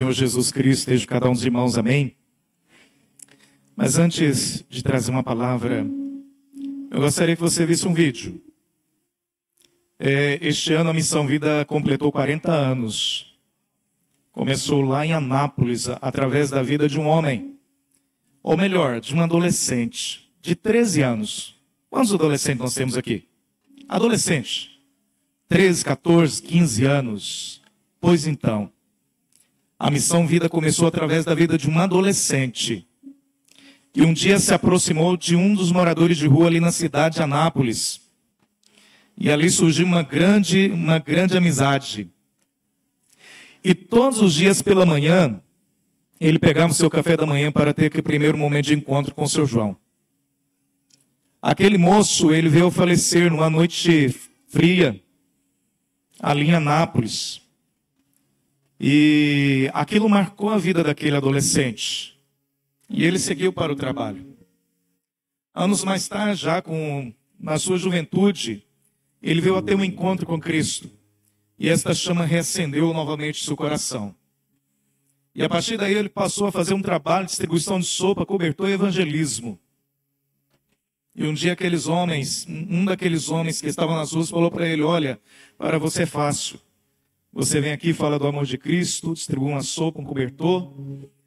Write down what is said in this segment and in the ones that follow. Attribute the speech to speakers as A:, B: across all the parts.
A: Senhor Jesus Cristo esteja com cada um dos irmãos, amém? Mas antes de trazer uma palavra, eu gostaria que você visse um vídeo. Este ano a Missão Vida completou 40 anos. Começou lá em Anápolis, através da vida de um homem, ou melhor, de um adolescente, de 13 anos. Quantos adolescentes nós temos aqui? Adolescente, 13, 14, 15 anos. Pois então, a Missão Vida começou através da vida de um adolescente, que um dia se aproximou de um dos moradores de rua ali na cidade de Anápolis. E ali surgiu uma grande amizade. E todos os dias pela manhã, ele pegava o seu café da manhã para ter aquele primeiro momento de encontro com o seu João. Aquele moço, ele veio a falecer numa noite fria, ali em Anápolis. E aquilo marcou a vida daquele adolescente. E ele seguiu para o trabalho. Anos mais tarde, já na sua juventude, ele veio a ter um encontro com Cristo. E esta chama reacendeu novamente seu coração. E a partir daí ele passou a fazer um trabalho de distribuição de sopa, cobertor e evangelismo. E um dia um daqueles homens que estavam nas ruas falou para ele: olha, para você é fácil. Você vem aqui, fala do amor de Cristo, distribui uma sopa, um cobertor,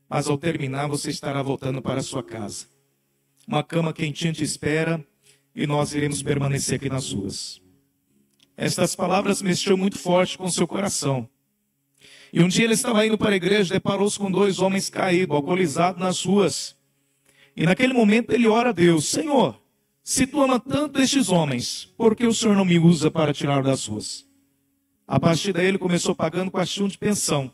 A: mas ao terminar você estará voltando para a sua casa. Uma cama quentinha te espera e nós iremos permanecer aqui nas ruas. Estas palavras mexeram muito forte com o seu coração. E um dia ele estava indo para a igreja, deparou-se com dois homens caídos, alcoolizados nas ruas. E naquele momento ele ora a Deus: Senhor, se tu ama tanto estes homens, por que o Senhor não me usa para tirar das ruas? A partir daí ele começou pagando quartinho de pensão,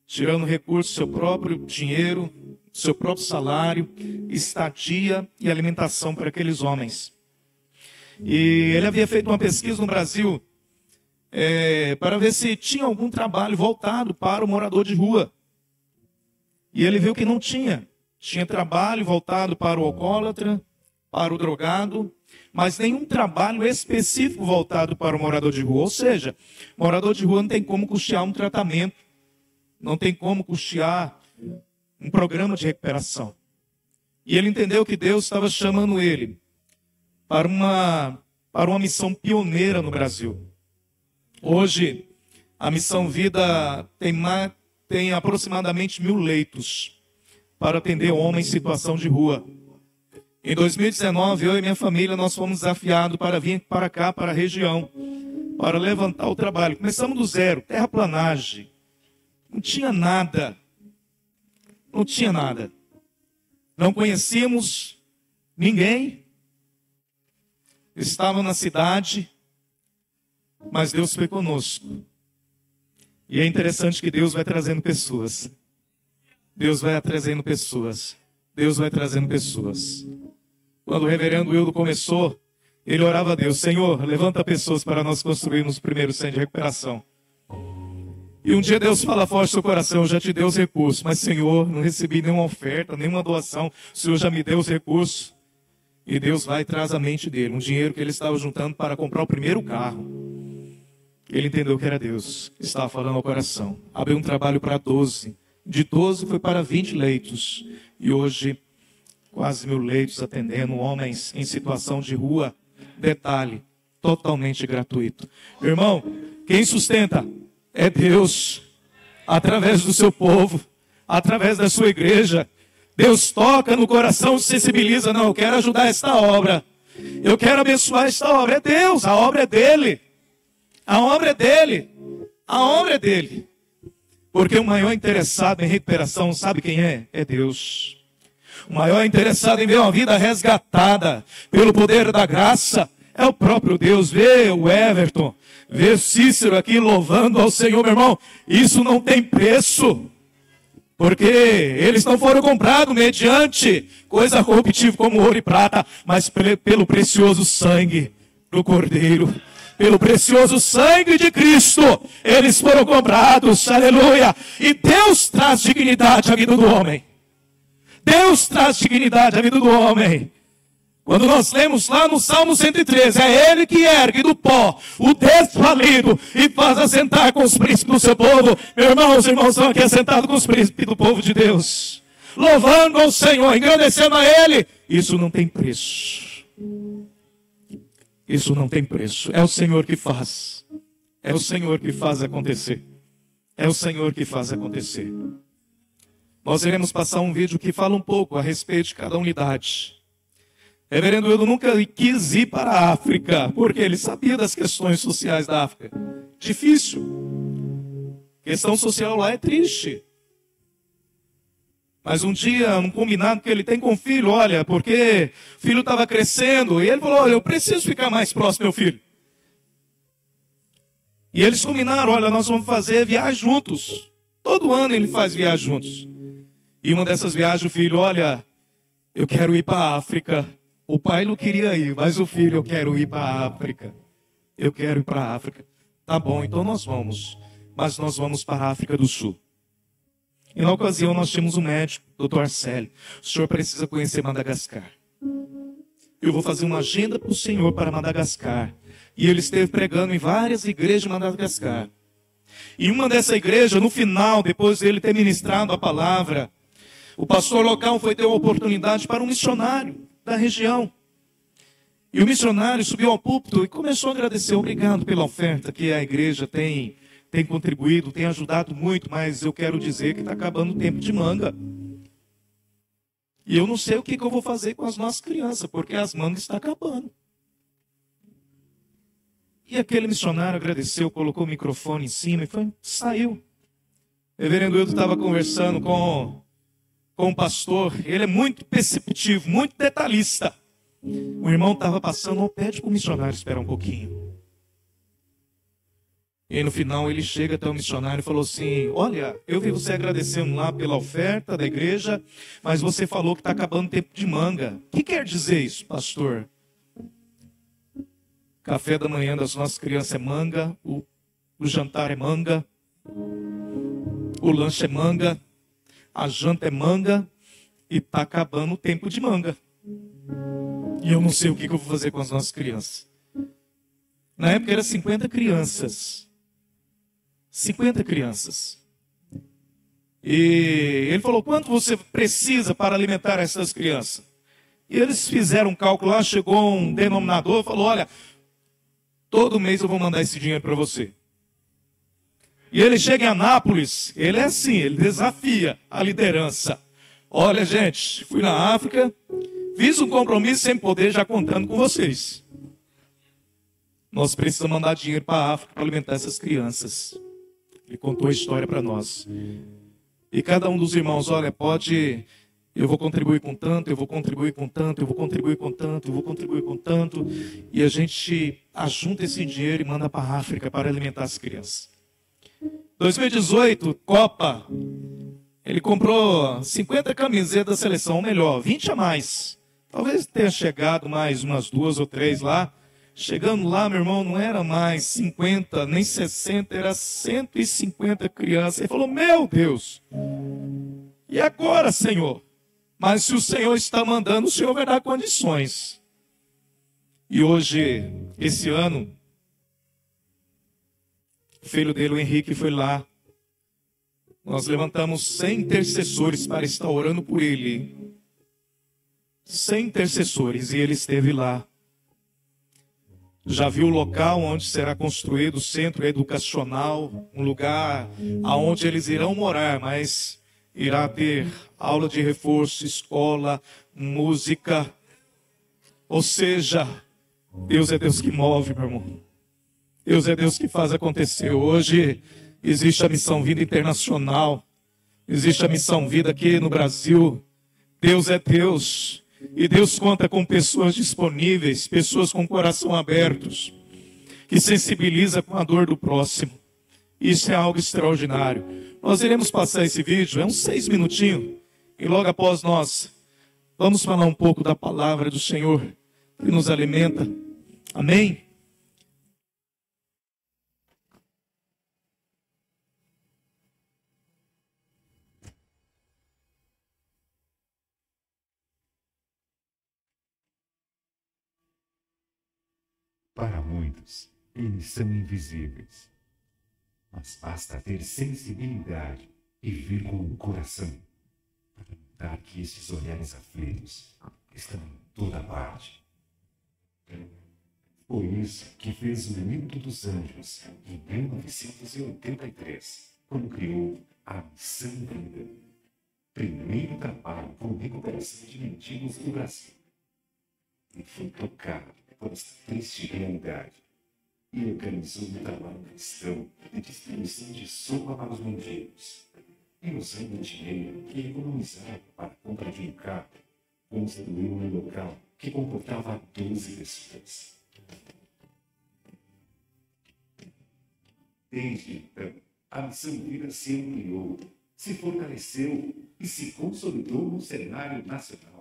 A: tirando recursos do seu próprio dinheiro, do seu próprio salário, estadia e alimentação para aqueles homens. E ele havia feito uma pesquisa no Brasil para ver se tinha algum trabalho voltado para o morador de rua. E ele viu que não tinha. Tinha trabalho voltado para o alcoólatra, para o drogado, mas nenhum trabalho específico voltado para o morador de rua. Ou seja, morador de rua não tem como custear um tratamento, não tem como custear um programa de recuperação. E ele entendeu que Deus estava chamando ele para uma missão pioneira no Brasil. Hoje, a Missão Vida tem aproximadamente 1.000 leitos para atender homens em situação de rua. Em 2019, eu e minha família, nós fomos desafiados para vir para cá, para a região, para levantar o trabalho. Começamos do zero, terraplanagem. Não tinha nada. Não tinha nada. Não conhecíamos ninguém. Estava na cidade, mas Deus foi conosco. E é interessante que Deus vai trazendo pessoas. Deus vai trazendo pessoas. Deus vai trazendo pessoas. Quando o reverendo Wildo começou, ele orava a Deus: Senhor, levanta pessoas para nós construirmos o primeiro centro de recuperação. E um dia Deus fala forte no seu coração: eu já te dei os recursos, mas Senhor, não recebi nenhuma oferta, nenhuma doação, o Senhor já me deu os recursos. E Deus vai e traz à mente dele um dinheiro que ele estava juntando para comprar o primeiro carro. Ele entendeu que era Deus que estava falando ao coração. Abriu um trabalho para 12. De 12 foi para 20 leitos. E hoje, quase 1.000 leitos atendendo homens em situação de rua. Detalhe, totalmente gratuito. Irmão, quem sustenta é Deus. Através do seu povo, através da sua igreja. Deus toca no coração, sensibiliza. Não, eu quero ajudar esta obra. Eu quero abençoar esta obra. É Deus, a obra é dele. A obra é dele. A obra é dele. Porque o maior interessado em recuperação, sabe quem é? É Deus. O maior interessado em ver uma vida resgatada pelo poder da graça é o próprio Deus. Vê o Everton, vê o Cícero aqui louvando ao Senhor, meu irmão. Isso não tem preço. Porque eles não foram comprados mediante coisa corruptível como ouro e prata, mas pelo precioso sangue do Cordeiro. Pelo precioso sangue de Cristo, eles foram comprados, aleluia. E Deus traz dignidade à vida do homem. Deus traz dignidade à vida do homem. Quando nós lemos lá no Salmo 113, é Ele que ergue do pó o desvalido e faz assentar com os príncipes do seu povo. Meu irmão, os irmãos estão aqui assentados com os príncipes do povo de Deus, louvando ao Senhor, engrandecendo a Ele. Isso não tem preço. Isso não tem preço. É o Senhor que faz. É o Senhor que faz acontecer. É o Senhor que faz acontecer. Nós iremos passar um vídeo que fala um pouco a respeito de cada unidade. Reverendo Eudo nunca quis ir para a África, porque ele sabia das questões sociais da África. Difícil. Questão social lá é triste. Mas um dia, um combinado que ele tem com o filho, olha, porque o filho estava crescendo, e ele falou, olha, eu preciso ficar mais próximo, meu filho. E eles combinaram, olha, nós vamos fazer viagem juntos. Todo ano ele faz viagem juntos. E uma dessas viagens, o filho, olha, eu quero ir para a África. O pai não queria ir, mas o filho, eu quero ir para a África. Eu quero ir para a África. Tá bom, então nós vamos. Mas nós vamos para a África do Sul. E na ocasião nós tínhamos um médico, Dr. Arcélio. O senhor precisa conhecer Madagascar. Eu vou fazer uma agenda para o senhor para Madagascar. E ele esteve pregando em várias igrejas de Madagascar. E uma dessa igreja, no final, depois dele ter ministrado a palavra, o pastor local foi ter uma oportunidade para um missionário da região. E o missionário subiu ao púlpito e começou a agradecer. Obrigado pela oferta que a igreja tem contribuído, tem ajudado muito, mas eu quero dizer que está acabando o tempo de manga. E eu não sei o que eu vou fazer com as nossas crianças, porque as mangas estão acabando. E aquele missionário agradeceu, colocou o microfone em cima e saiu. O reverendo Eudo estava conversando com o pastor, ele é muito perceptivo, muito detalhista. O irmão estava passando, pede para o missionário esperar um pouquinho. E no final ele chega até o missionário e falou assim, olha, eu vi você agradecendo lá pela oferta da igreja, mas você falou que está acabando o tempo de manga. O que quer dizer isso, pastor? Café da manhã das nossas crianças é manga, o jantar é manga, o lanche é manga, a janta é manga e está acabando o tempo de manga. E eu não sei o que eu vou fazer com as nossas crianças. Na época eram 50 crianças. 50 crianças. E ele falou, quanto você precisa para alimentar essas crianças? E eles fizeram um cálculo lá, chegou um denominador, falou, olha, todo mês eu vou mandar esse dinheiro para você. E ele chega em Anápolis, ele é assim, ele desafia a liderança. Olha, gente, fui na África, fiz um compromisso sem poder, já contando com vocês. Nós precisamos mandar dinheiro para a África para alimentar essas crianças. Ele contou a história para nós. E cada um dos irmãos, olha, pode, eu vou contribuir com tanto, eu vou contribuir com tanto, eu vou contribuir com tanto, eu vou contribuir com tanto. E a gente ajunta esse dinheiro e manda para a África para alimentar as crianças. 2018, Copa, ele comprou 50 camisetas da seleção, ou melhor, 20 a mais. Talvez tenha chegado mais umas 2 ou 3 lá. Chegando lá, meu irmão, não era mais 50, nem 60, era 150 crianças. Ele falou, meu Deus, e agora, Senhor? Mas se o Senhor está mandando, o Senhor vai dar condições. E hoje, esse ano, o filho dele, o Henrique, foi lá. Nós levantamos 100 intercessores para estar orando por ele. 100 intercessores, e ele esteve lá. Já viu o local onde será construído o centro educacional, um lugar aonde eles irão morar, mas irá ter aula de reforço, escola, música. Ou seja, Deus é Deus que move, meu irmão. Deus é Deus que faz acontecer. Hoje existe a Missão Vida Internacional, existe a Missão Vida aqui no Brasil. Deus é Deus. E Deus conta com pessoas disponíveis, pessoas com coração abertos, que sensibiliza com a dor do próximo. Isso é algo extraordinário. Nós iremos passar esse vídeo, é uns 6 minutinhos, e logo após nós vamos falar um pouco da palavra do Senhor que nos alimenta. Amém?
B: Para muitos, eles são invisíveis. Mas basta ter sensibilidade e ver com o coração para notar que estes olhares aflitos estão em toda parte. Foi isso que fez o Milton dos Anjos em 1983, quando criou a Missão Vida, primeiro trabalho com recuperação de mendigos do Brasil. E foi tocado por esta triste realidade e organizou um trabalho cristão de distribuição de sopa para os mendigos. E usando o dinheiro que economizava para a compra de um carro, construiu um local que comportava 12 pessoas. Desde então, a Missão Vida se ampliou, se fortaleceu e se consolidou no cenário nacional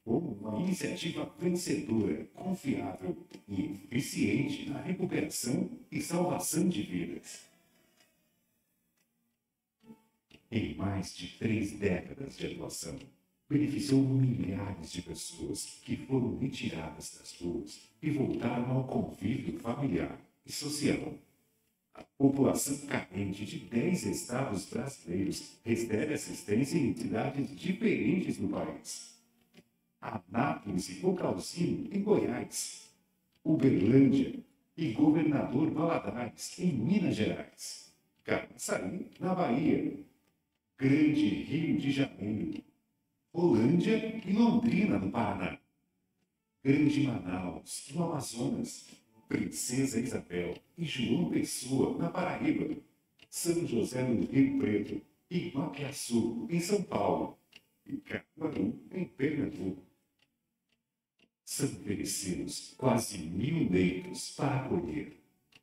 B: como uma iniciativa vencedora, confiável e eficiente na recuperação e salvação de vidas. Em mais de 3 décadas de atuação, beneficiou milhares de pessoas que foram retiradas das ruas e voltaram ao convívio familiar e social. A população carente de 10 estados brasileiros recebe assistência em entidades diferentes do país. Anápolis e Cocalzinho, em Goiás, Uberlândia e Governador Valadares, em Minas Gerais, Camaçari, na Bahia, Grande Rio de Janeiro, Holândia e Londrina, no Paraná, Grande Manaus, no Amazonas, Princesa Isabel e João Pessoa, na Paraíba, São José do Rio Preto e Guapiaçu, em São Paulo, e Caruaru, em Pernambuco. São oferecidos quase 1.000 leitos para acolher,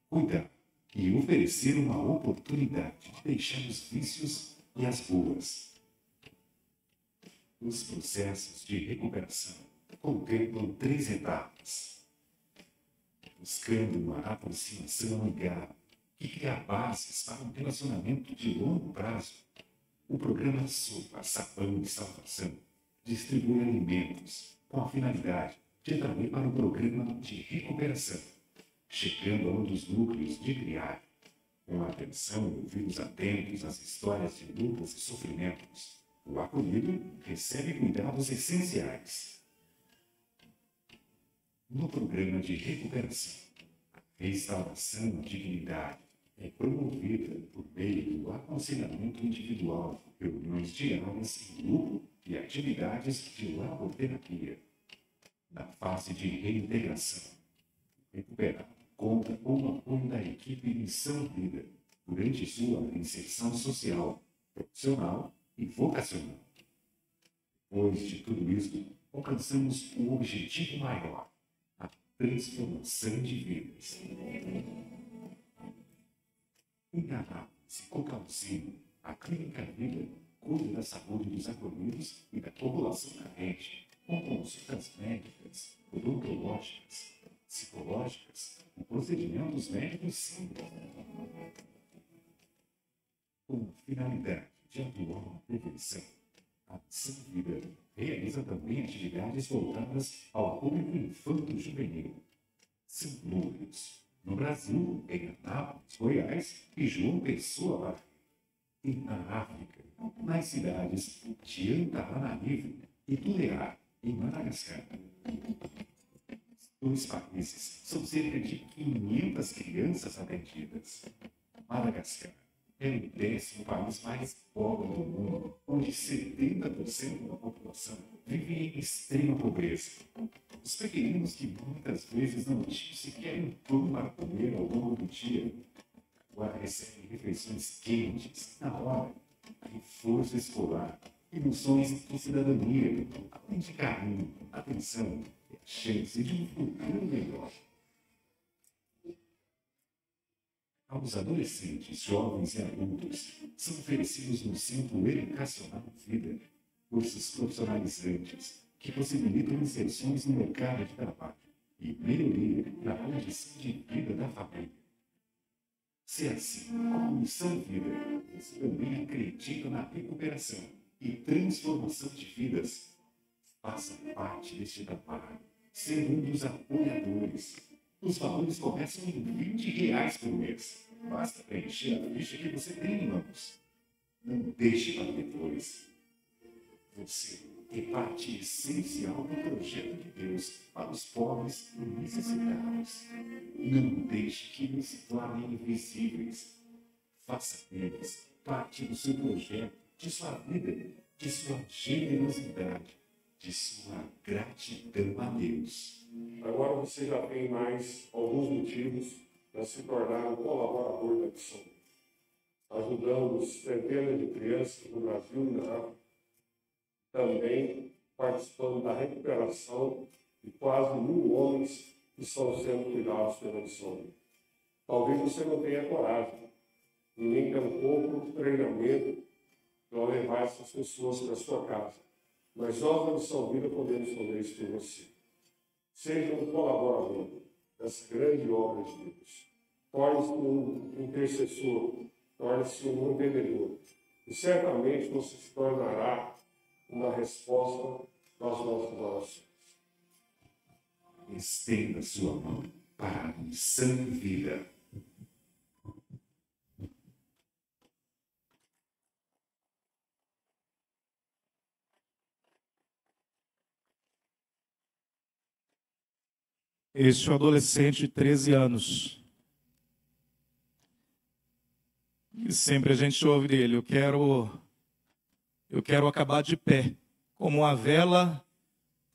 B: cuidar e oferecer uma oportunidade de deixar os vícios e as ruas. Os processos de recuperação contemplam 3 etapas. Buscando uma aproximação amigável que cria bases para um relacionamento de longo prazo, o programa Sopa, Sabão e Salvação distribui alimentos com a finalidade de atrair para o programa de recuperação, chegando a um dos núcleos de criar, com a atenção e ouvidos atentos às histórias de lutas e sofrimentos. O acolhido recebe cuidados essenciais. No programa de recuperação, a restauração da dignidade é promovida por meio do aconselhamento individual, reuniões diárias em grupo e atividades de laboterapia. Na fase de reintegração, recuperado conta com o apoio da equipe Missão Vida durante sua inserção social, profissional e vocacional. Depois de tudo isso, alcançamos o objetivo maior, a transformação de vidas. Em Anápolis e Cocalzinho, a Clínica Vida cuida da saúde dos acolhidos e da população carente, com consultas médicas, odontológicas, psicológicas e procedimentos médicos simples. Com a finalidade de atuar na prevenção, a Missão Vida realiza também atividades voltadas ao público infanto-juvenil. São núcleos no Brasil, em Anápolis, Goiás e João Pessoa, Bahia. E na África, nas cidades de Antananarivo e Tulear, em Madagascar. Nos países, são cerca de 500 crianças atendidas. Madagascar é o 10º país mais pobre do mundo, onde 70% da população vive em extrema pobreza. Os pequeninos que muitas vezes não tinham sequer um pão para comer ao longo do dia, agora recebem refeições quentes, na hora, reforço escolar e noções de cidadania, além de carinho, atenção e a chance de um futuro melhor. Aos adolescentes, jovens e adultos são oferecidos no Centro Educacional Vida cursos profissionalizantes que possibilitam inserções no mercado de trabalho e melhoria na condição de vida da família. Se assim, como Missão Vida, você também acredita na recuperação e transformação de vidas, faça parte deste trabalho, sendo um dos apoiadores. Os valores começam em R$ 20 por mês. Basta preencher a ficha que você tem em mãos. Não deixe para depois. Você é parte essencial do projeto de Deus para os pobres e necessitados. Não deixe que eles se tornem invisíveis. Faça deles parte do seu projeto, de sua vida, de sua generosidade, de sua gratidão a Deus.
C: Agora você já tem mais alguns motivos para se tornar um colaborador da missão. Ajudamos centenas de crianças no Brasil e na África. Também participando da recuperação de quase 1.000 homens que estão sendo cuidados pela missão. Talvez você não tenha coragem, nem tampouco treinamento para levar essas pessoas para a sua casa. Mas nós, na Missão Vida, podemos fazer isso por você. Seja um colaborador dessa grande obra de Deus. Torne-se um intercessor, torne-se um entendedor. E certamente você se tornará uma resposta das nossas orações.
B: Estenda sua mão para a Missão Vida.
A: Este é um adolescente de 13 anos. E sempre a gente ouve dele, eu quero acabar de pé, como uma vela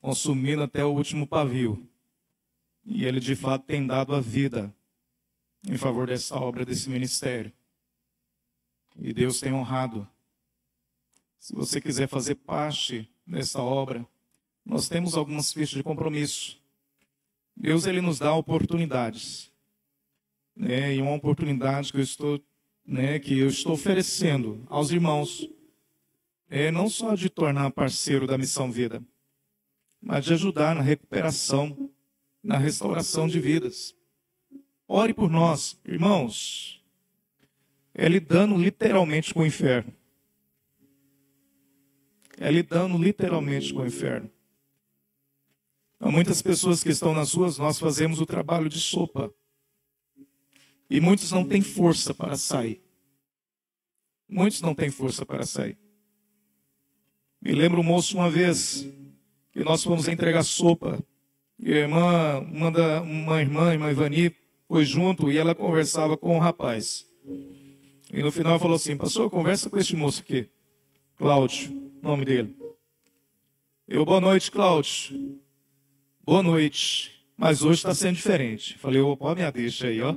A: consumindo até o último pavio. E ele de fato tem dado a vida em favor dessa obra, desse ministério. E Deus tem honrado. Se você quiser fazer parte dessa obra, nós temos algumas fichas de compromisso. Deus, ele nos dá oportunidades, né? E uma oportunidade que eu estou oferecendo aos irmãos, não só de tornar parceiro da Missão Vida, mas de ajudar na recuperação, na restauração de vidas. Ore por nós, irmãos. É lidando literalmente com o inferno. É lidando literalmente com o inferno. Há muitas pessoas que estão nas ruas, nós fazemos o trabalho de sopa. E muitos não têm força para sair. Muitos não têm força para sair. Me lembro um moço uma vez que nós fomos entregar sopa. E a irmã Ivani, foi junto e ela conversava com o rapaz. E no final falou assim, pastor, conversa com este moço aqui. Cláudio, nome dele. Boa noite, Cláudio. Boa noite, mas hoje está sendo diferente. Falei, opa, minha deixa aí, ó.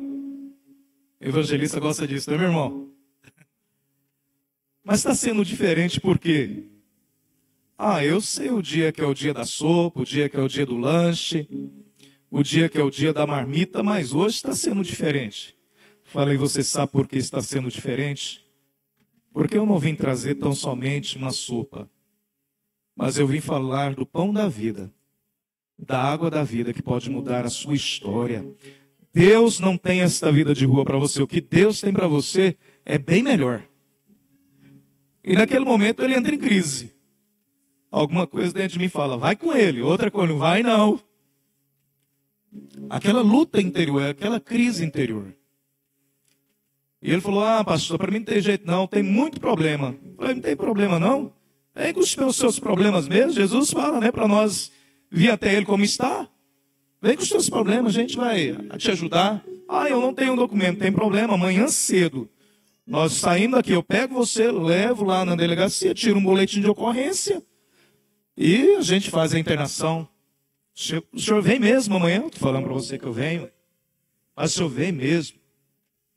A: Evangelista gosta disso, né, meu irmão? Mas está sendo diferente por quê? Eu sei o dia que é o dia da sopa, o dia que é o dia do lanche, o dia que é o dia da marmita, mas hoje está sendo diferente. Falei, você sabe por que está sendo diferente? Porque eu não vim trazer tão somente uma sopa, mas eu vim falar do pão da vida, da água da vida que pode mudar a sua história. Deus não tem esta vida de rua para você. O que Deus tem para você é bem melhor. E naquele momento ele entra em crise. Alguma coisa dentro de mim fala, vai com ele. Outra coisa, não vai não. Aquela luta interior, aquela crise interior. E ele falou, pastor, para mim não tem jeito não, tem muito problema. Eu falei, não tem problema não. Vem com os seus problemas mesmo. Jesus fala, né, para nós vir até ele como está. Vem com os seus problemas, a gente vai te ajudar. Eu não tenho um documento, tem problema. Amanhã cedo, nós saindo aqui, eu pego você, levo lá na delegacia, tiro um boletim de ocorrência e a gente faz a internação. O senhor vem mesmo amanhã? Estou falando para você que eu venho. Mas o senhor vem mesmo.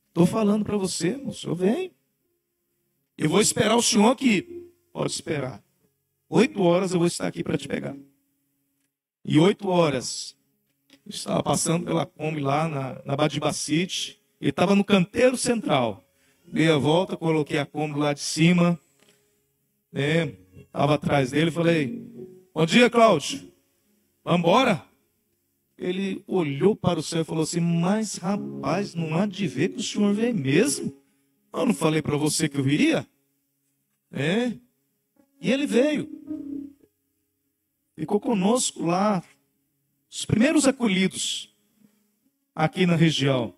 A: Estou falando para você, o senhor vem. Eu vou esperar o senhor aqui. Pode esperar. 8 horas eu vou estar aqui para te pegar. E 8 horas, eu estava passando pela Kombi lá na Badibacite, ele estava no canteiro central. Dei a volta, coloquei a Kombi lá de cima, estava atrás dele, falei, bom dia, Cláudio, vamos embora? Ele olhou para o céu e falou assim, mas rapaz, não há de ver que o senhor veio mesmo? Eu não falei para você que eu viria? E ele veio. Ficou conosco lá, os primeiros acolhidos. aqui na região.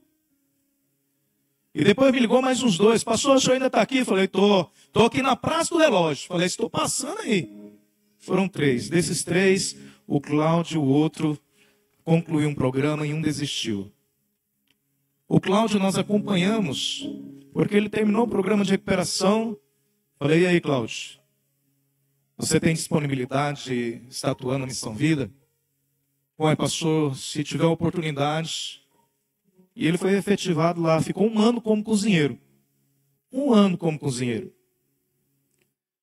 A: E depois me ligou mais uns 2. Pastor, o senhor ainda está aqui? Falei, tô aqui na Praça do Relógio. Falei, estou passando aí. Foram 3. Desses 3, o Cláudio, o outro, concluiu um programa e um desistiu. O Cláudio nós acompanhamos, porque ele terminou o programa de recuperação. Falei, e aí, Cláudio? Você tem disponibilidade de estar atuando na Missão Vida? Bom, pastor, se tiver oportunidade... E ele foi efetivado lá, ficou 1 ano como cozinheiro. 1 ano como cozinheiro.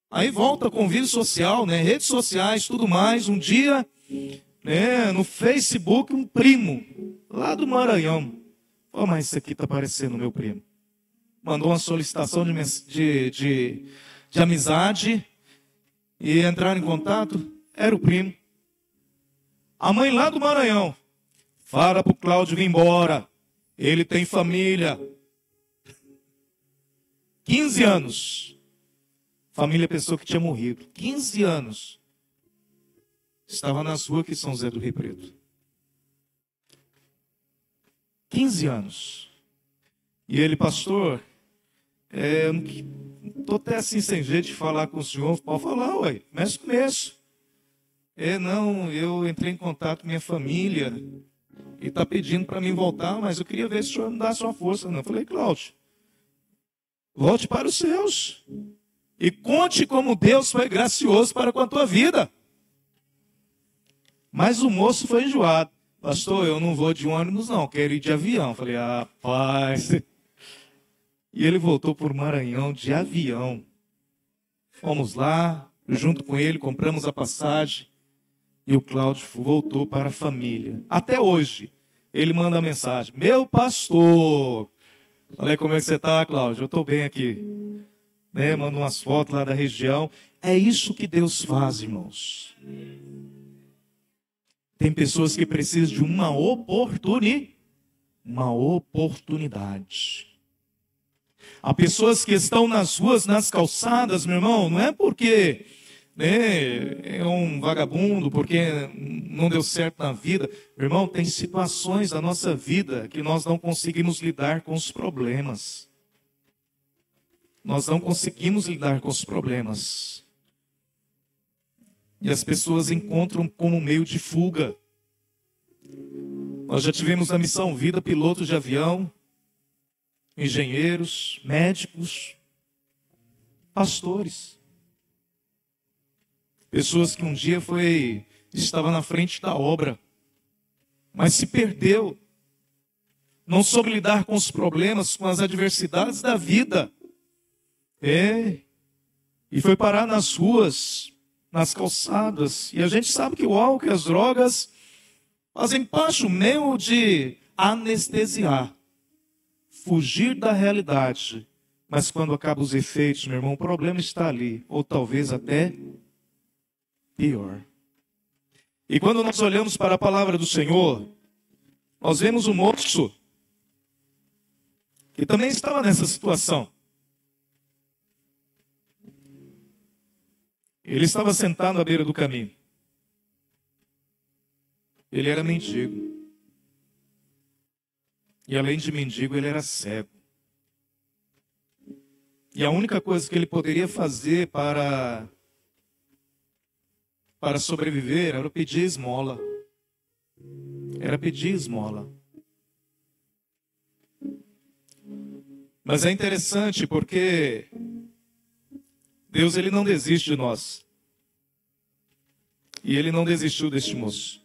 A: Aí volta convívio social, né, redes sociais, tudo mais. Um dia, né, no Facebook, um primo, lá do Maranhão. Oh, mas isso aqui está parecendo meu primo. Mandou uma solicitação de amizade e entrar em contato. Era o primo. A mãe lá do Maranhão. Fala para o Cláudio vir embora. Ele tem família. 15 anos. Família, pessoa que tinha morrido. 15 anos. Estava nas ruas de São José do Rio Preto. 15 anos. E ele, pastor, estou até assim sem jeito de falar com o senhor. Pode falar, ué, começo. Não, eu entrei em contato com minha família e está pedindo para mim voltar, mas eu queria ver se o senhor me dá sua força. Não, eu falei, Cláudio, volte para os seus e conte como Deus foi gracioso para com a tua vida. Mas o moço foi enjoado. Pastor, eu não vou de ônibus não, quero ir de avião. Eu falei, rapaz. E ele voltou para o Maranhão de avião. Fomos lá, junto com ele, compramos a passagem. E o Cláudio voltou para a família. Até hoje, ele manda mensagem. Meu pastor. Falei, como é que você está, Cláudio? Eu estou bem aqui. Né? Manda umas fotos lá da região. É isso que Deus faz, irmãos. Tem pessoas que precisam de uma oportunidade. Há pessoas que estão nas ruas, nas calçadas, meu irmão, não é porque... é um vagabundo, porque não deu certo na vida. Irmão, tem situações da nossa vida que nós não conseguimos lidar com os problemas. Nós não conseguimos lidar com os problemas. E as pessoas encontram como meio de fuga. Nós já tivemos na Missão Vida pilotos de avião, engenheiros, médicos, pastores. Pessoas que um dia estava na frente da obra, mas se perdeu. Não soube lidar com os problemas, com as adversidades da vida. E foi parar nas ruas, nas calçadas. E a gente sabe que o álcool e as drogas fazem parte, o meio de anestesiar, fugir da realidade. Mas quando acabam os efeitos, meu irmão, o problema está ali, ou talvez até pior. E quando nós olhamos para a palavra do Senhor, nós vemos um moço que também estava nessa situação. Ele estava sentado à beira do caminho. Ele era mendigo. E além de mendigo, ele era cego. E a única coisa que ele poderia fazer para sobreviver era pedir esmola. Era pedir esmola. Mas é interessante porque Deus, ele não desiste de nós. E ele não desistiu deste moço.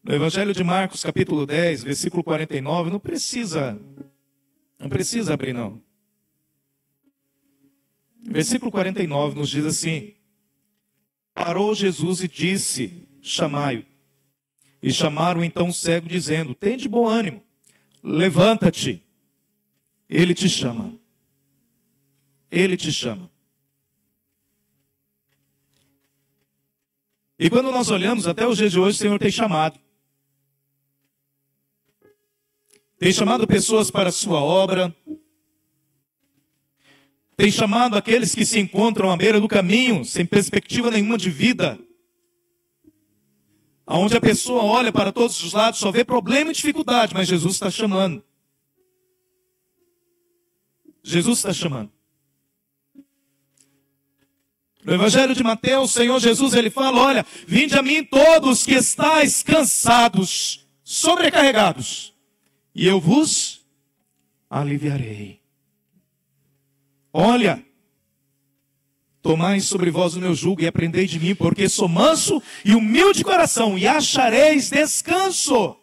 A: No Evangelho de Marcos, capítulo 10, versículo 49, não precisa abrir não. Versículo 49 nos diz assim: parou Jesus e disse, chamai-o. E chamaram então o cego, dizendo, tem de bom ânimo, levanta-te, ele te chama. Ele te chama. E quando nós olhamos, até os dias de hoje, o Senhor tem chamado. Tem chamado pessoas para a sua obra. Tem chamado aqueles que se encontram à beira do caminho, sem perspectiva nenhuma de vida. onde a pessoa olha para todos os lados, só vê problema e dificuldade, mas Jesus está chamando. Jesus está chamando. No Evangelho de Mateus, o Senhor Jesus, ele fala, olha, vinde a mim todos que estáis cansados, sobrecarregados, e eu vos aliviarei. Olha, tomai sobre vós o meu jugo e aprendei de mim, porque sou manso e humilde de coração, e achareis descanso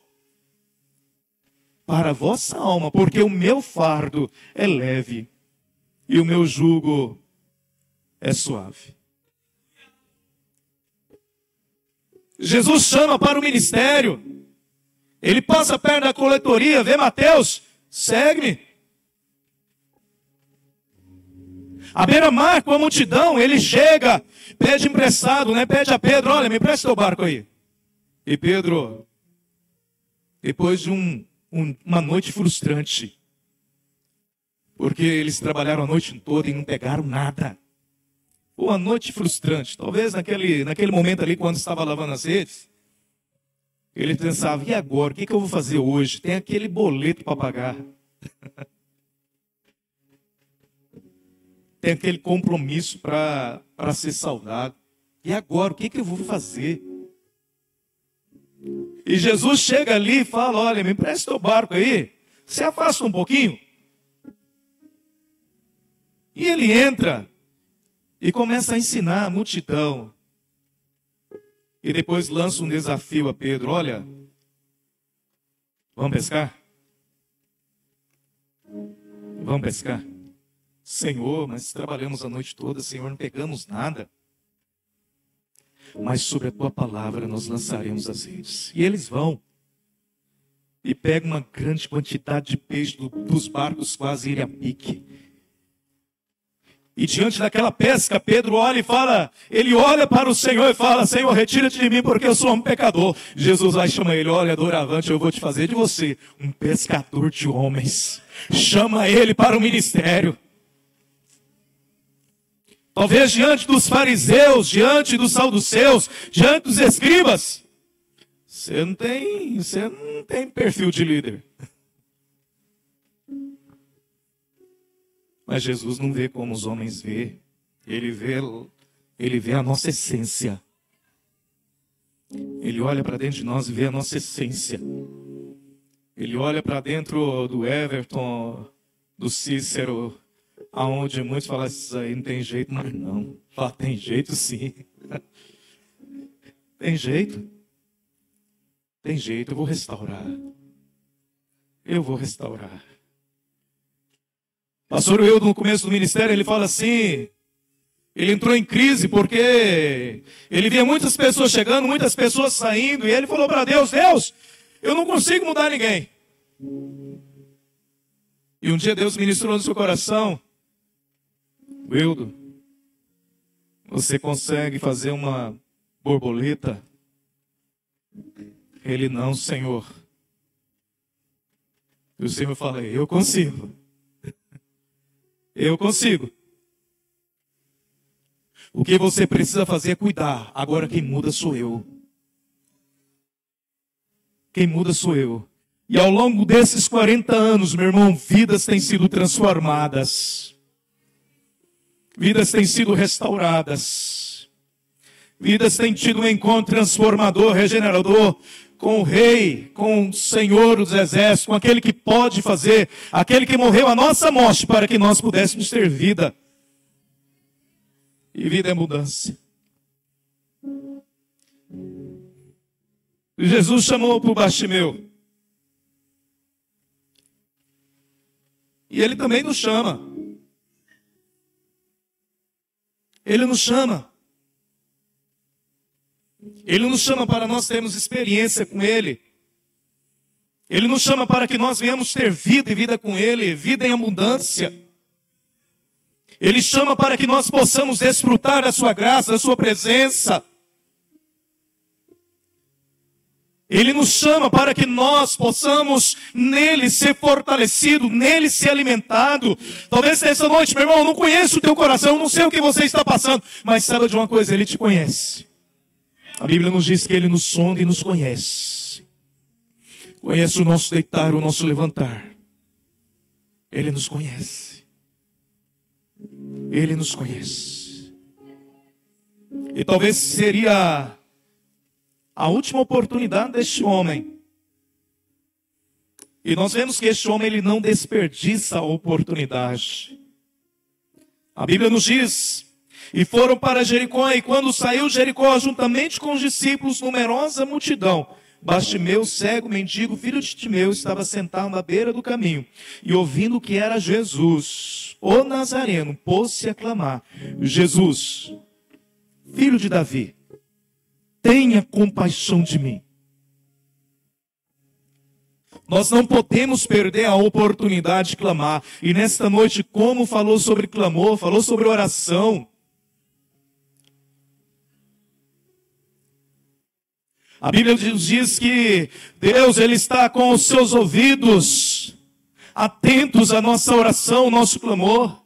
A: para a vossa alma, porque o meu fardo é leve e o meu jugo é suave. Jesus chama para o ministério. Ele passa perto da coletoria, vê Mateus, segue-me. À beira-mar, com a multidão, ele chega, pede emprestado, né? Pede a Pedro, olha, me empresta teu barco aí. E Pedro, depois de uma noite frustrante, porque eles trabalharam a noite toda e não pegaram nada. Uma noite frustrante. Talvez naquele momento ali, quando estava lavando as redes, ele pensava, e agora? O que eu vou fazer hoje? Tem aquele boleto para pagar. Tem aquele compromisso para ser saudado. E agora? O que eu vou fazer? E Jesus chega ali e fala, olha, me empresta teu barco aí. Se afasta um pouquinho. E ele entra e começa a ensinar a multidão. E depois lança um desafio a Pedro. Olha, vamos pescar? Vamos pescar? Senhor, mas trabalhamos a noite toda, Senhor, não pegamos nada. Mas sobre a tua palavra nós lançaremos as redes. E eles vão. E pegam uma grande quantidade de peixe dos barcos quase irem a pique. E diante daquela pesca, Pedro olha e fala, ele olha para o Senhor e fala, Senhor, retira-te de mim porque eu sou um pecador. Jesus vai chamar ele, olha, doravante, eu vou te fazer de você um pescador de homens. Chama ele para o ministério. Talvez diante dos fariseus, diante dos saduceus, diante dos escribas, você não tem perfil de líder. Mas Jesus não vê como os homens vê. Ele vê a nossa essência. Ele olha para dentro de nós e vê a nossa essência. Ele olha para dentro do Everton, do Cícero, aonde muitos falam, isso aí não tem jeito, mas não. Fala, tem jeito sim. Tem jeito. Tem jeito, eu vou restaurar. Eu vou restaurar. Pastor Wildo, no começo do ministério, ele fala assim, ele entrou em crise porque ele via muitas pessoas chegando, muitas pessoas saindo, e ele falou para Deus, Deus, eu não consigo mudar ninguém. E um dia Deus ministrou no seu coração, Wildo, você consegue fazer uma borboleta? Ele, não, Senhor. E o Senhor fala, eu consigo. Eu consigo. O que você precisa fazer é cuidar. Agora quem muda sou eu. Quem muda sou eu. E ao longo desses 40 anos, meu irmão, vidas têm sido transformadas. Vidas têm sido restauradas. Vidas têm tido um encontro transformador, regenerador, com o Rei, com o Senhor dos Exércitos, com aquele que pode fazer, aquele que morreu a nossa morte para que nós pudéssemos ter vida. E vida é mudança. Jesus chamou para o Bartimeu. E ele também nos chama. Ele nos chama. Ele nos chama para nós termos experiência com Ele. Ele nos chama para que nós venhamos ter vida e vida com Ele, vida em abundância. Ele chama para que nós possamos desfrutar da sua graça, da sua presença. Ele nos chama para que nós possamos nele ser fortalecido, nele ser alimentado. Talvez nessa noite, meu irmão, eu não conheço o teu coração, eu não sei o que você está passando, mas saiba de uma coisa, Ele te conhece. A Bíblia nos diz que Ele nos sonda e nos conhece. Conhece o nosso deitar, o nosso levantar. Ele nos conhece. Ele nos conhece. E talvez seria a última oportunidade deste homem. E nós vemos que este homem ele não desperdiça a oportunidade. A Bíblia nos diz: e foram para Jericó, e quando saiu Jericó, juntamente com os discípulos, numerosa multidão, Bartimeu, cego, mendigo, filho de Timeu, estava sentado à beira do caminho, e ouvindo que era Jesus, o Nazareno, pôs-se a clamar: Jesus, filho de Davi, tenha compaixão de mim. Nós não podemos perder a oportunidade de clamar. E nesta noite, como falou sobre clamor, falou sobre oração. A Bíblia nos diz que Deus ele está com os seus ouvidos atentos à nossa oração, ao nosso clamor.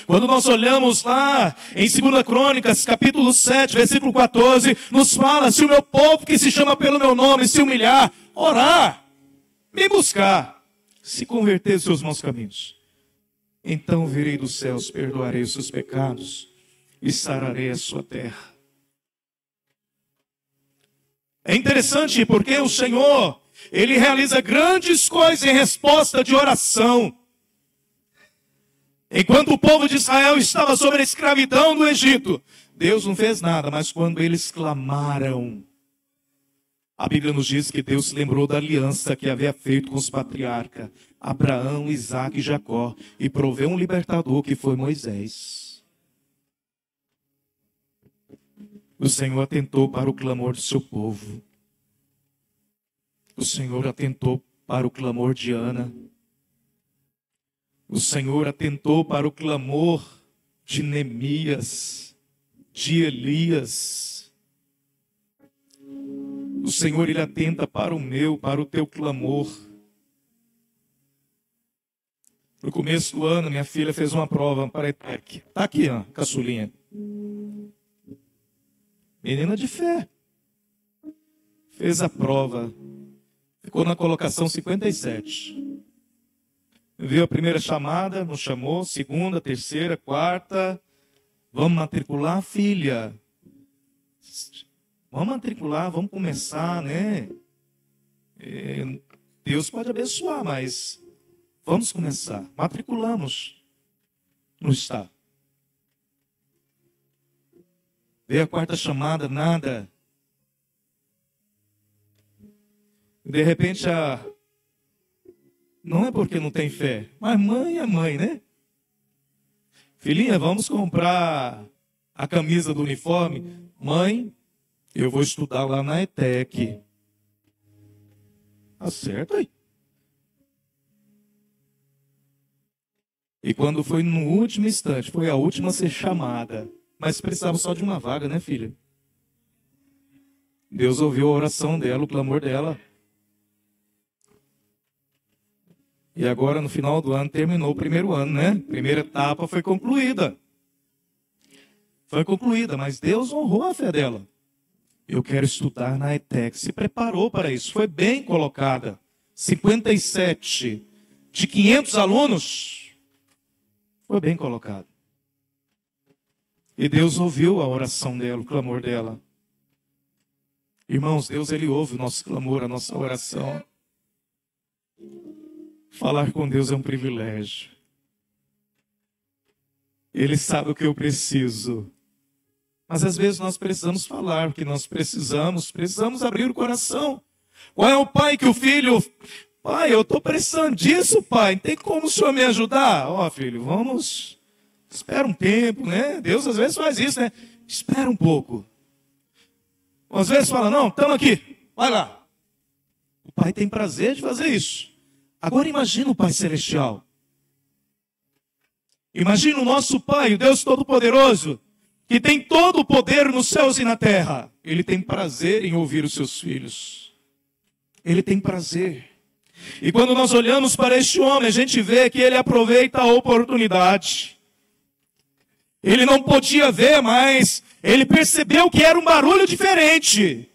A: Quando nós olhamos lá em 2 Crônicas, capítulo 7, versículo 14, nos fala: se o meu povo que se chama pelo meu nome se humilhar, orar, me buscar, se converter dos seus maus caminhos, então virei dos céus, perdoarei os seus pecados e sararei a sua terra. É interessante porque o Senhor, Ele realiza grandes coisas em resposta de oração. Enquanto o povo de Israel estava sob a escravidão do Egito, Deus não fez nada, mas quando eles clamaram, a Bíblia nos diz que Deus se lembrou da aliança que havia feito com os patriarcas, Abraão, Isaque e Jacó, e proveu um libertador que foi Moisés. O Senhor atentou para o clamor do seu povo. O Senhor atentou para o clamor de Ana. O Senhor atentou para o clamor de Neemias, de Elias. O Senhor, Ele atenta para o meu, para o teu clamor. No começo do ano, minha filha fez uma prova para a ETEC. Está aqui, ó, caçulinha. Menina de fé. Fez a prova. Ficou na colocação 57. Veio a primeira chamada, nos chamou, segunda, terceira, quarta. Vamos matricular, filha. Vamos matricular, vamos começar, né? Deus pode abençoar, mas vamos começar. Matriculamos no estado. Veio a quarta chamada, nada. De repente não é porque não tem fé, mas mãe é mãe, né? Filhinha, vamos comprar a camisa do uniforme. Mãe, eu vou estudar lá na ETEC. Acerta aí. E quando foi no último instante, foi a última a ser chamada. Mas precisava só de uma vaga, né, filha? Deus ouviu a oração dela, o clamor dela. E agora, no final do ano, terminou o primeiro ano, né? Primeira etapa foi concluída. Foi concluída, mas Deus honrou a fé dela. Eu quero estudar na ETEC. Se preparou para isso. Foi bem colocada. 57 de 500 alunos. Foi bem colocado. E Deus ouviu a oração dela, o clamor dela. Irmãos, Deus, Ele ouve o nosso clamor, a nossa oração. Falar com Deus é um privilégio. Ele sabe o que eu preciso. Mas às vezes nós precisamos falar o que nós precisamos abrir o coração. Qual é o pai que o filho... Pai, eu estou precisando disso, pai. Tem como o senhor me ajudar? Ó, filho, vamos... Espera um tempo, né? Deus às vezes faz isso, né? Espera um pouco. Às vezes fala, não, estamos aqui, vai lá. O pai tem prazer de fazer isso. Agora imagina o Pai Celestial. Imagina o nosso Pai, o Deus Todo-Poderoso, que tem todo o poder nos céus e na terra. Ele tem prazer em ouvir os seus filhos. Ele tem prazer. E quando nós olhamos para este homem, a gente vê que ele aproveita a oportunidade. Ele não podia ver, mas Ele percebeu que era um barulho diferente.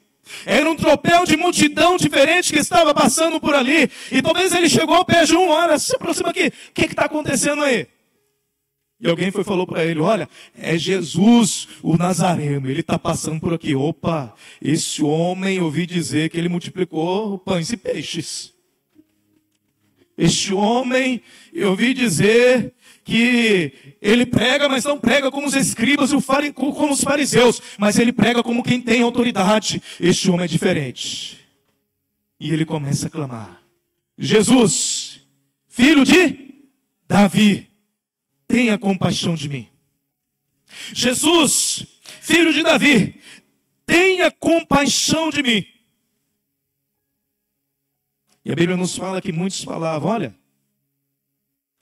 A: Era um tropel de multidão diferente que estava passando por ali. E talvez ele chegou ao pé de um, olha, se aproxima aqui. O que está acontecendo aí? E alguém falou para ele, olha, é Jesus, o Nazareno, ele está passando por aqui. Opa, esse homem, eu ouvi dizer que ele multiplicou pães e peixes. Este homem, eu ouvi dizer que ele prega, mas não prega como os escribas e como os fariseus, mas ele prega como quem tem autoridade. Este homem é diferente. E ele começa a clamar, Jesus, filho de Davi, tenha compaixão de mim. Jesus, filho de Davi, tenha compaixão de mim. E a Bíblia nos fala que muitos falavam, olha,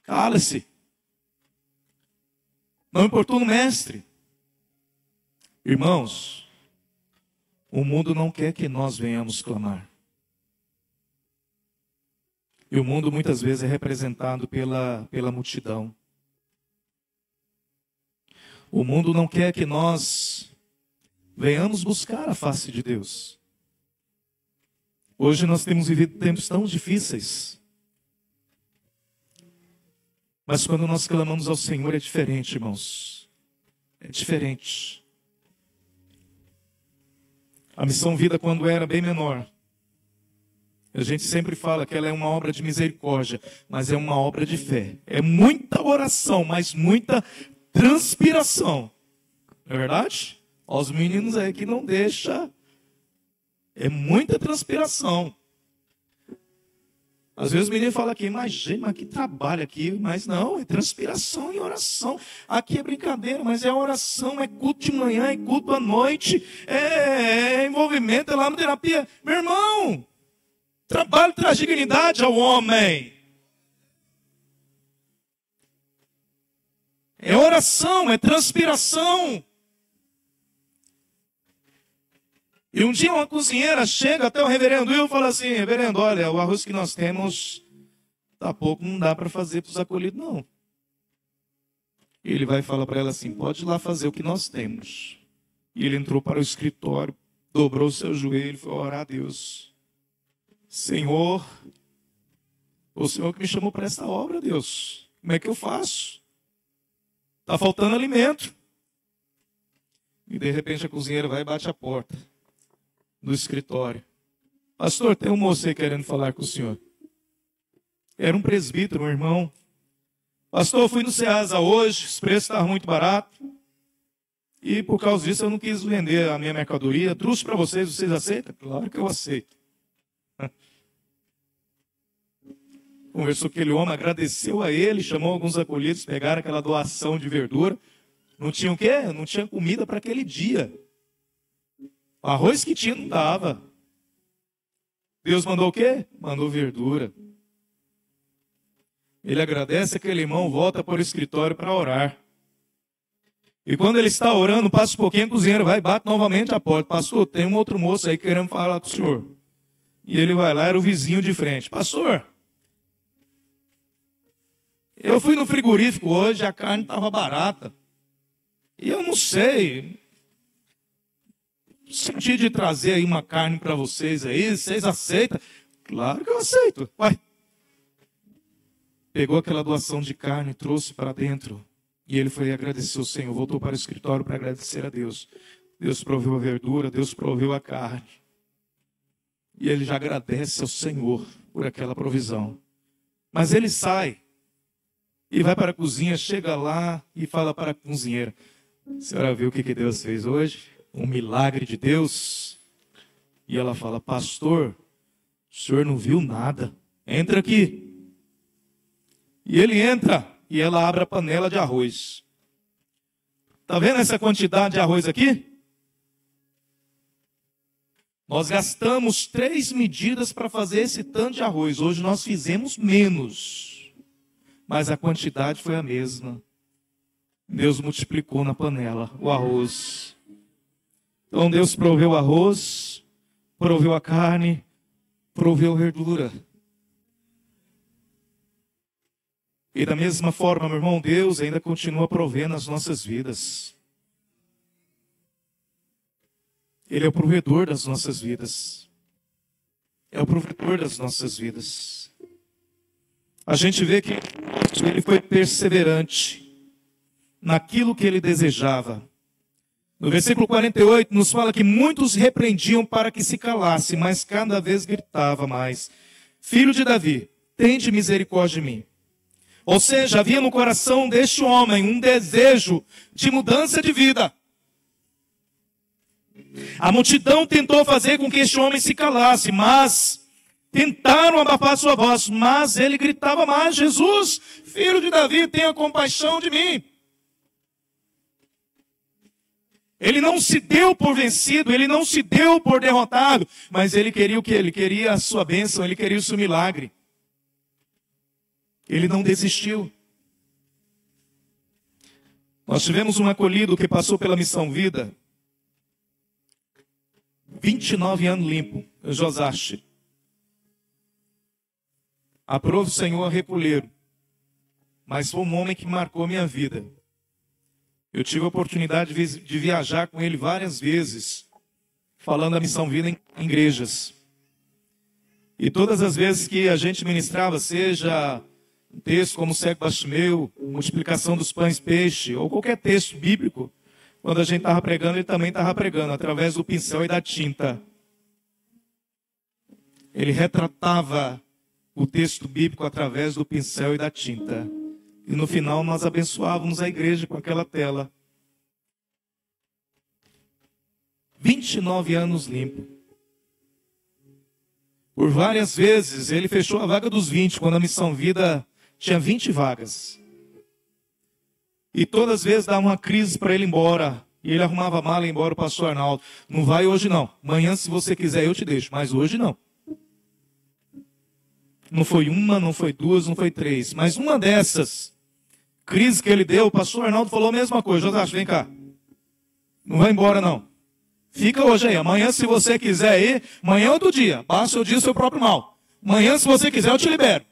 A: cala-se, não importuna o mestre. Irmãos, o mundo não quer que nós venhamos clamar. E o mundo muitas vezes é representado pela multidão. O mundo não quer que nós venhamos buscar a face de Deus. Hoje nós temos vivido tempos tão difíceis. Mas quando nós clamamos ao Senhor é diferente, irmãos. É diferente. A Missão Vida, quando era bem menor, a gente sempre fala que ela é uma obra de misericórdia, mas é uma obra de fé. É muita oração, mas muita transpiração. Não é verdade? Os meninos aí que não deixa. É muita transpiração. Às vezes o menino fala aqui, imagina, que trabalho aqui. Mas não, é transpiração e oração. Aqui é brincadeira, mas é oração, é culto de manhã, é culto à noite, é envolvimento, é lamoterapia. Meu irmão, trabalho traz dignidade ao homem. É oração, é transpiração. E um dia uma cozinheira chega até o reverendo Will e fala assim, reverendo, olha, o arroz que nós temos tá pouco, não dá para fazer para os acolhidos, não. E ele vai falar para ela assim, pode ir lá fazer o que nós temos. E ele entrou para o escritório, dobrou o seu joelho e foi orar a Deus. Senhor, o Senhor que me chamou para essa obra, Deus, como é que eu faço? Está faltando alimento. E de repente a cozinheira vai e bate a porta do escritório. Pastor, tem um moço aí querendo falar com o senhor. Era um presbítero, um irmão. Pastor, eu fui no Ceasa hoje, os preços estavam muito baratos. E por causa disso eu não quis vender a minha mercadoria. Trouxe para vocês, vocês aceitam? Claro que eu aceito. Conversou com aquele homem, agradeceu a ele, chamou alguns acolhidos, pegaram aquela doação de verdura. Não tinha o quê? Não tinha comida para aquele dia. O arroz que tinha não dava. Deus mandou o quê? Mandou verdura. Ele agradece, aquele irmão volta para o escritório para orar. E quando ele está orando, passa um pouquinho, a cozinheira vai e bate novamente a porta. Pastor, tem um outro moço aí querendo falar com o senhor. E ele vai lá, era o vizinho de frente. Pastor, eu fui no frigorífico hoje, a carne estava barata. E eu não sei, senti de trazer aí uma carne para vocês aí, vocês aceitam? Claro que eu aceito. Uai. Pegou aquela doação de carne, trouxe para dentro. E ele foi agradecer ao Senhor, voltou para o escritório para agradecer a Deus. Deus proveu a verdura, Deus proveu a carne. E ele já agradece ao Senhor por aquela provisão. Mas ele sai e vai para a cozinha, chega lá e fala para a cozinheira, a senhora viu o que Deus fez hoje? Um milagre de Deus. E ela fala, pastor, o senhor não viu nada. Entra aqui. E ele entra e ela abre a panela de arroz. Está vendo essa quantidade de arroz aqui? Nós gastamos 3 medidas para fazer esse tanto de arroz. Hoje nós fizemos menos. Mas a quantidade foi a mesma. Deus multiplicou na panela o arroz. Então Deus proveu o arroz, proveu a carne, proveu a verdura. E da mesma forma, meu irmão, Deus ainda continua provendo as nossas vidas. Ele é o provedor das nossas vidas. É o provedor das nossas vidas. A gente vê que ele foi perseverante naquilo que ele desejava. No versículo 48 nos fala que muitos repreendiam para que se calasse, mas cada vez gritava mais: Filho de Davi, tende misericórdia de mim. Ou seja, havia no coração deste homem um desejo de mudança de vida. A multidão tentou fazer com que este homem se calasse, mas tentaram abafar sua voz, mas ele gritava mais: Jesus, filho de Davi, tenha compaixão de mim. Ele não se deu por vencido, ele não se deu por derrotado, mas ele queria o quê? Ele queria a sua bênção, ele queria o seu milagre. Ele não desistiu. Nós tivemos um acolhido que passou pela Missão Vida, 29 anos limpo, Josache. Aprove o Senhor a recolher, mas foi um homem que marcou a minha vida. Eu tive a oportunidade de viajar com ele várias vezes, falando da Missão Vida em igrejas. E todas as vezes que a gente ministrava, seja um texto como o cego Bartimeu, multiplicação dos pães e peixe, ou qualquer texto bíblico, quando a gente estava pregando, ele também estava pregando, através do pincel e da tinta. Ele retratava o texto bíblico através do pincel e da tinta. E no final nós abençoávamos a igreja com aquela tela. 29 anos limpo. Por várias vezes ele fechou a vaga dos 20, quando a Missão Vida tinha 20 vagas. E todas as vezes dava uma crise para ele ir embora. E ele arrumava a mala e ia embora, o pastor Arnaldo: não vai hoje não. Amanhã, se você quiser, eu te deixo. Mas hoje não. Não foi uma, não foi duas, não foi três. Mas uma dessas crises que ele deu, o pastor Arnaldo falou a mesma coisa: Josache, vem cá. Não vai embora não. Fica hoje aí. Amanhã, se você quiser ir, amanhã é outro dia. Basta o dia o seu próprio mal. Amanhã, se você quiser, eu te libero.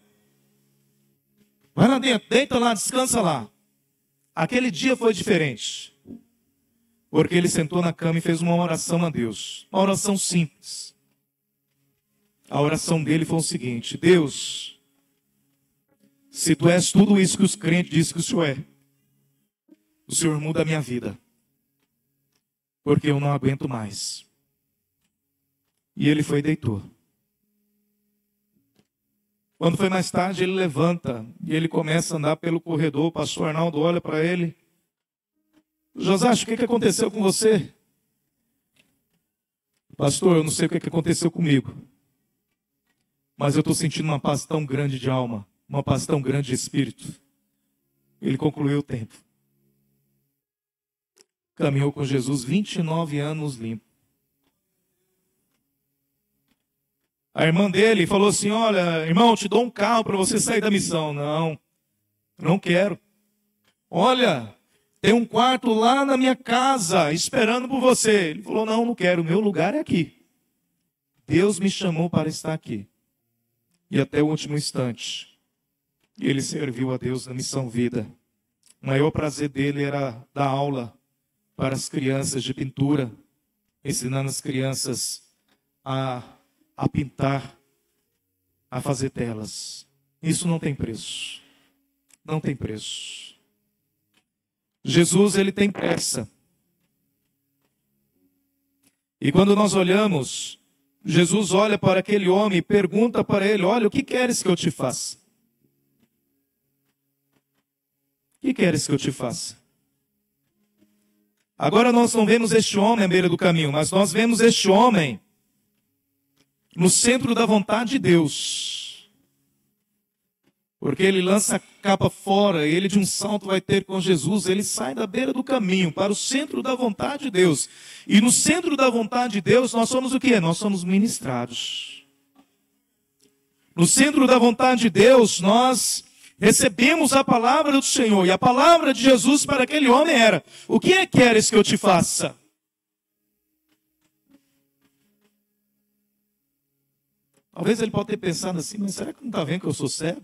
A: Vai lá dentro, deita lá, descansa lá. Aquele dia foi diferente. Porque ele sentou na cama e fez uma oração a Deus. Uma oração simples. A oração dele foi o seguinte: Deus, se tu és tudo isso que os crentes dizem que o Senhor muda a minha vida. Porque eu não aguento mais. E ele foi e deitou. Quando foi mais tarde, ele levanta e ele começa a andar pelo corredor. O pastor Arnaldo olha para ele: Josache, o que aconteceu com você? Pastor, eu não sei o que aconteceu comigo, mas eu estou sentindo uma paz tão grande de alma, uma paz tão grande de espírito. Ele concluiu o tempo. Caminhou com Jesus 29 anos limpo. A irmã dele falou assim: olha, irmão, eu te dou um carro para você sair da missão. Não, não quero. Olha, tem um quarto lá na minha casa, esperando por você. Ele falou: não, não quero, meu lugar é aqui. Deus me chamou para estar aqui. E até o último instante, ele serviu a Deus na Missão Vida. O maior prazer dele era dar aula para as crianças de pintura, ensinando as crianças a pintar, a fazer telas. Isso não tem preço. Não tem preço. Jesus, ele tem pressa. E quando nós olhamos, Jesus olha para aquele homem e pergunta para ele: olha, o que queres que eu te faça? O que queres que eu te faça? Agora nós não vemos este homem à beira do caminho, mas nós vemos este homem no centro da vontade de Deus. Porque ele lança a capa fora, ele de um salto vai ter com Jesus, ele sai da beira do caminho para o centro da vontade de Deus. E no centro da vontade de Deus nós somos o quê? Nós somos ministrados. No centro da vontade de Deus nós recebemos a palavra do Senhor. E a palavra de Jesus para aquele homem era: o que é que queres que eu te faça? Talvez ele possa ter pensado assim: mas será que não está vendo que eu sou cego?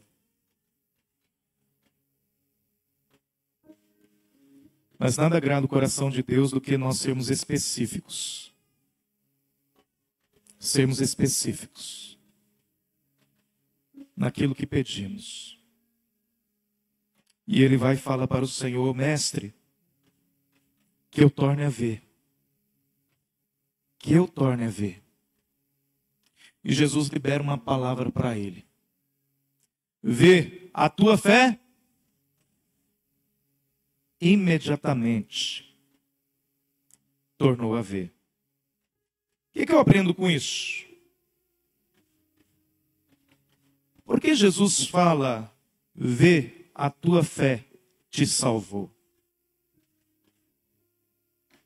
A: Mas nada agrada o coração de Deus do que nós sermos específicos. sermos específicos naquilo que pedimos. E ele vai falar para o Senhor: mestre, que eu torne a ver. Que eu torne a ver. E Jesus libera uma palavra para ele: vê, a tua fé imediatamente tornou a ver. O que eu aprendo com isso? Porque Jesus fala: vê, a tua fé te salvou.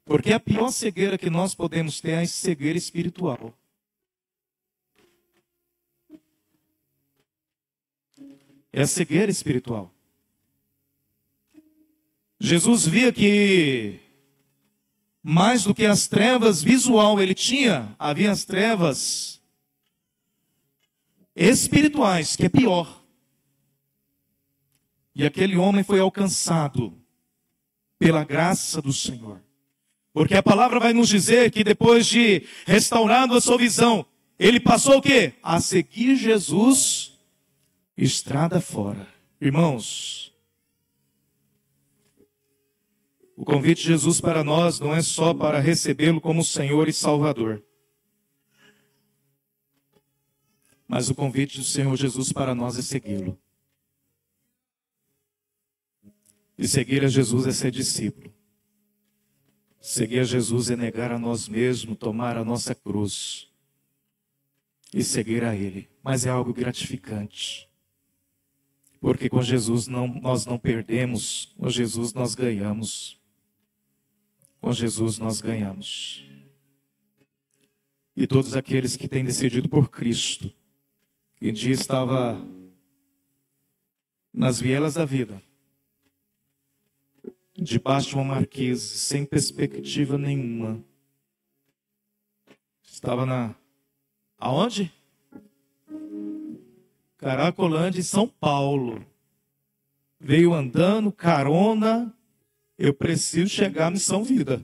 A: Porque a pior cegueira que nós podemos ter é a cegueira espiritual. É a cegueira espiritual. Jesus via que mais do que as trevas visual havia as trevas espirituais, que é pior. E aquele homem foi alcançado pela graça do Senhor. Porque a palavra vai nos dizer que depois de restaurado a sua visão, ele passou o quê? A seguir Jesus estrada fora. Irmãos, o convite de Jesus para nós não é só para recebê-lo como Senhor e Salvador. Mas o convite do Senhor Jesus para nós é segui-lo. E seguir a Jesus é ser discípulo. Seguir a Jesus é negar a nós mesmos, tomar a nossa cruz e seguir a Ele. Mas é algo gratificante. Porque com Jesus nós não perdemos, com Jesus nós ganhamos. Com Jesus nós ganhamos. E todos aqueles que têm decidido por Cristo, que um dia estava nas vielas da vida, debaixo de uma marquise, sem perspectiva nenhuma. Estava aonde? Caracolândia, em São Paulo. Veio andando, carona. Eu preciso chegar à Missão Vida.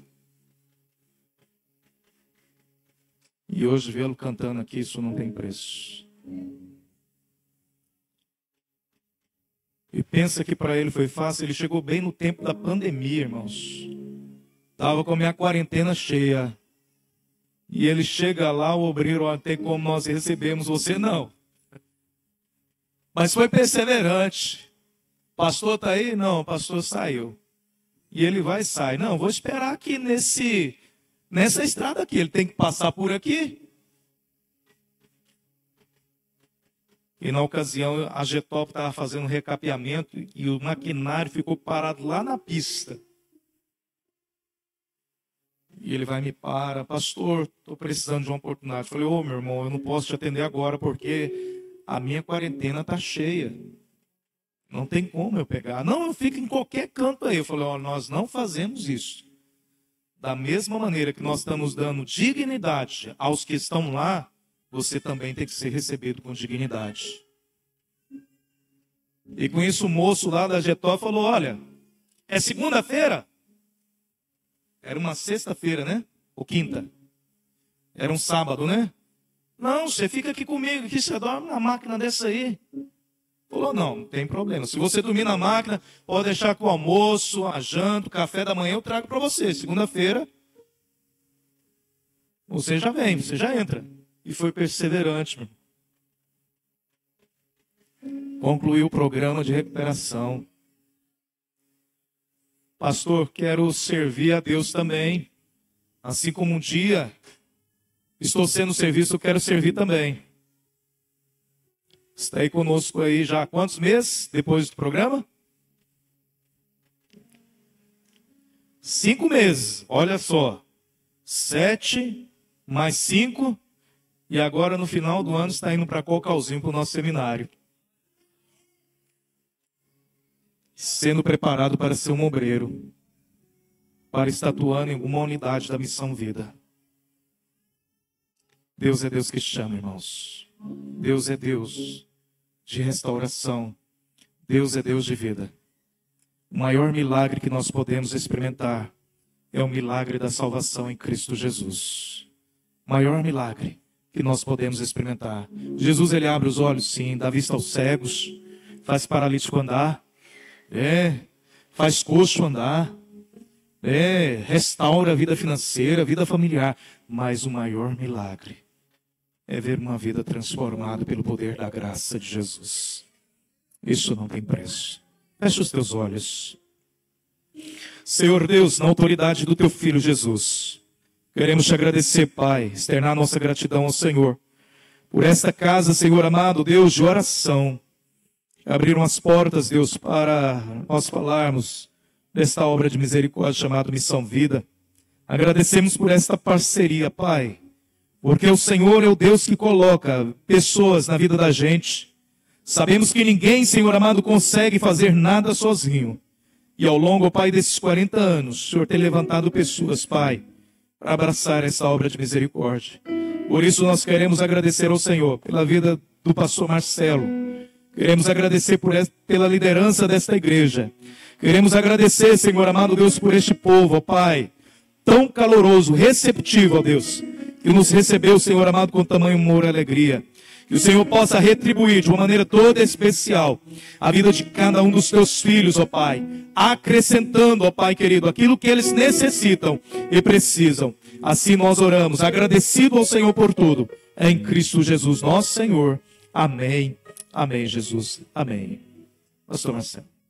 A: E hoje vê-lo cantando aqui, isso não tem preço. E pensa que para ele foi fácil. Ele chegou bem no tempo da pandemia, irmãos. Estava com a minha quarentena cheia. E ele chega lá, o obreiro, olha, tem como nós recebemos você? Não. Mas foi perseverante. Pastor está aí? Não, o pastor saiu. E ele vai e sai. Não, vou esperar aqui nessa estrada aqui. Ele tem que passar por aqui. E na ocasião, a Getop estava fazendo um recapeamento e o maquinário ficou parado lá na pista. E ele vai me para: pastor, estou precisando de uma oportunidade. Eu falei: ô meu irmão, eu não posso te atender agora porque a minha quarentena está cheia. Não tem como eu pegar. Não, eu fico em qualquer canto aí. Eu falei: ó, nós não fazemos isso. Da mesma maneira que nós estamos dando dignidade aos que estão lá, você também tem que ser recebido com dignidade. E com isso o moço lá da Getó falou: olha, é segunda-feira? Era uma sexta-feira, né? Ou quinta? Era um sábado, né? Não, você fica aqui comigo, aqui você dorme na máquina dessa aí. Falou: não tem problema. Se você dormir na máquina, pode deixar com o almoço, a janta, o café da manhã eu trago para você. Segunda-feira, você já vem, você já entra. E foi perseverante, meu. Concluiu o programa de recuperação. Pastor, quero servir a Deus também. Assim como um dia estou sendo serviço, eu quero servir também. Está aí conosco aí já há quantos meses depois do programa? 5 meses, olha só. 7 mais 5. E agora no final do ano está indo para Cocalzinho, para o nosso seminário. Sendo preparado para ser um obreiro. Para estatuando em alguma unidade da Missão Vida. Deus é Deus que chama, irmãos. Deus é Deus de restauração. Deus é Deus de vida. O maior milagre que nós podemos experimentar é o milagre da salvação em Cristo Jesus. O maior milagre que nós podemos experimentar. Jesus, ele abre os olhos, sim, dá vista aos cegos, faz paralítico andar, faz coxo andar, restaura a vida financeira, a vida familiar. Mas o maior milagre é ver uma vida transformada pelo poder da graça de Jesus. Isso não tem preço. Feche os teus olhos. Senhor Deus, na autoridade do teu Filho Jesus, queremos te agradecer, Pai, externar nossa gratidão ao Senhor, por esta casa, Senhor amado, Deus de oração. Abriram as portas, Deus, para nós falarmos desta obra de misericórdia chamada Missão Vida. Agradecemos por esta parceria, Pai, porque o Senhor é o Deus que coloca pessoas na vida da gente. Sabemos que ninguém, Senhor amado, consegue fazer nada sozinho. E ao longo, Pai, desses 40 anos, o Senhor tem levantado pessoas, Pai, para abraçar essa obra de misericórdia. Por isso nós queremos agradecer ao Senhor pela vida do pastor Marcelo. Queremos agradecer pela liderança desta igreja. Queremos agradecer, Senhor amado Deus, por este povo, ó Pai, tão caloroso, receptivo, ó Deus, que nos recebeu, Senhor amado, com tamanho amor e alegria. Que o Senhor possa retribuir de uma maneira toda especial a vida de cada um dos teus filhos, ó Pai, acrescentando, ó Pai querido, aquilo que eles necessitam e precisam. Assim nós oramos, agradecido ao Senhor por tudo, em Cristo Jesus, nosso Senhor. Amém. Amém, Jesus. Amém. Pastor Marcelo.